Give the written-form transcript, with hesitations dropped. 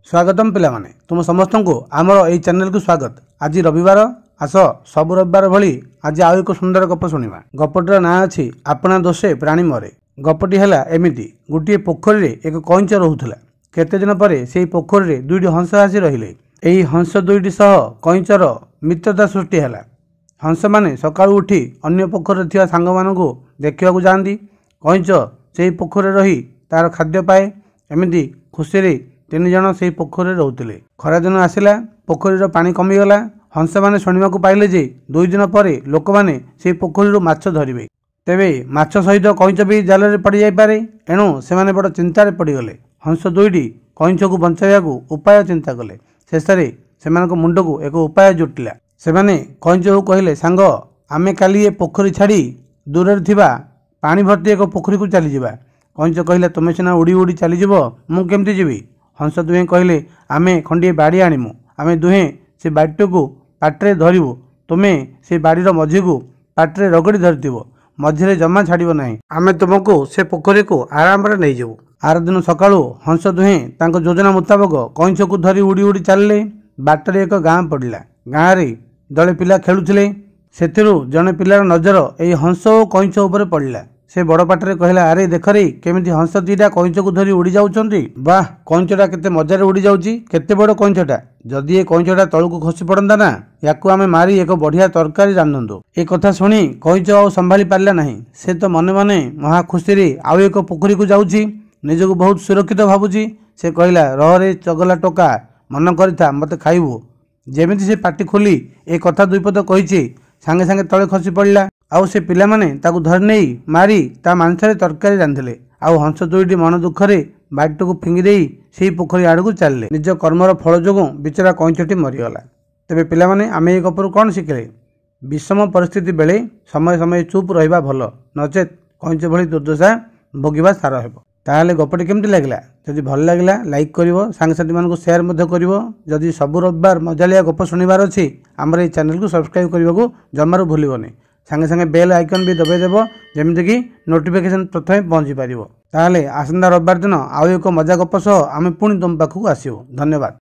स्वागतम पिलामाने तुम समस्त को आमर यही चैनल को स्वागत। आज रविवार आस सब रविवार भली आज आउ एक सुंदर गप शुणा। गपटर ना अच्छी आपना दोषे प्राणी मरे। गपटी है एमती गोटे पोखरी रे एक कईंच रोला। केते दिन पर से पोखरी रे दुईटी हंस आसी रहिले। यही हंस दुईटी सह कईंचर मित्रता सृष्टि है। हंस माने सकाळु उठी अन्य पोखरी थिया सांग मानकु देखिबाकु जांदी। कईंच से पोखरी रही तार खाद्य पाए। एमती खुशी रे तीन जन से पोखरी रोते। खरा दिन आसला पोखरीर पानी कमिगला। हंस मैंने शुणा पाइले जे 2 दिन पर लोक मैंने से पोखरी माछ धरिबे। तेबे माछ सहित कईंच भी जाल में पड़ जापे। एणु से बड़ चिंतार पड़गले। हंस दुईटी कईंच को बंचाइया उपाय चिंता कले। शेष में मुंड को एक उपाय जुटिला। से कईंच को कहले सांग आमे काली ए पोखरी छाड़ी दूर थिबा पानी भर्ती एक पोखरी को चली जावा। कईंच कहला तुम सीना उड़ी उड़ी चलीज मु केमती जीवी। हंस दुहे कहले आमे खंडे बाड़ी आणिमु। आमे दुहे से बाड़ी को पाट्रे धरबू। तुम्हें से बाड़ीर मझी को पाट्रे रगड़ी धरथिबो। मझिरे जमा छाड़िबो नाही। आमे तुमको से पोखरी को आराम रे नै जाऊ। आर दिन सकाळु हंस दुहे तांको योजना मुताबक कईंच को धरी उड़ी उड़ी चलले। बाटरे एक गाँ पड़िला। गाँ रे दले पिला खेलुथिले। सेथिरु जने पिलार नजर एई हंस और कईंच उपर पड़िला। से बड़ पाटरे कहला अरे देख रे केमिति हंस दीटा कईंच को धरी उड़ी जाउछंती। वाह कईंचटा केते मजार उड़ी जाउची। केते बड़ कईंचटा। जदि ए कईंचटा तळकु खसी पड़ंता ना याकु आमे मारी एक बढ़िया तरकारी रांधंदो। ए कथा सुनी कईंच आ संभाली पारला नाही। से तो मने मने महा खुशी रे आउ एक पोखरी को जाउची। निजको बहुत सुरक्षित भाबुची। से कहला रह रे चगला टोका मन करिथा मते खाइबो। जेमिति से पाटी खोली ए कथा दुई पद कहिछि सांगे सांगे तळे खसी पड़ला। आउ से पिला माने ताकु धरि नहीं मारी ता मांसरे तरकारी रांधिले। आउ हंस दुईटी मन दुखरे बाटी को फिंगी देई सेही पोखरी आड़ को चलले। निज कर्मर फल जोगु बिचरा कईंचटी मरीगला। तेबे पिला माने आमे ए गपरु कोन शिखले विषम परिस्थिति बेले समय समय चुप रहिबा भल नचेत कईंच भली दुर्दशा भोगिबा सार हेबो। ताहले गपटी केमति लागला। जदि भल लागला लाइक करिवो सांगसाथी मानकु शेयर मध्य करिवो। जदि सब रविवार मजालिया गप शुणिबार अछि हमर ए चैनल को सब्सक्राइब करिवो जमारू भूलिबोनी। सांगे सांगे बेल आइकन भी दबाई देव जमीक नोटिफिकेशन प्रथम पहुँची पार। ताहले आसंता रविवार दिन आउ एक मजा गप सह आम पुणी तुम पाखक आसबू। धन्यवाद।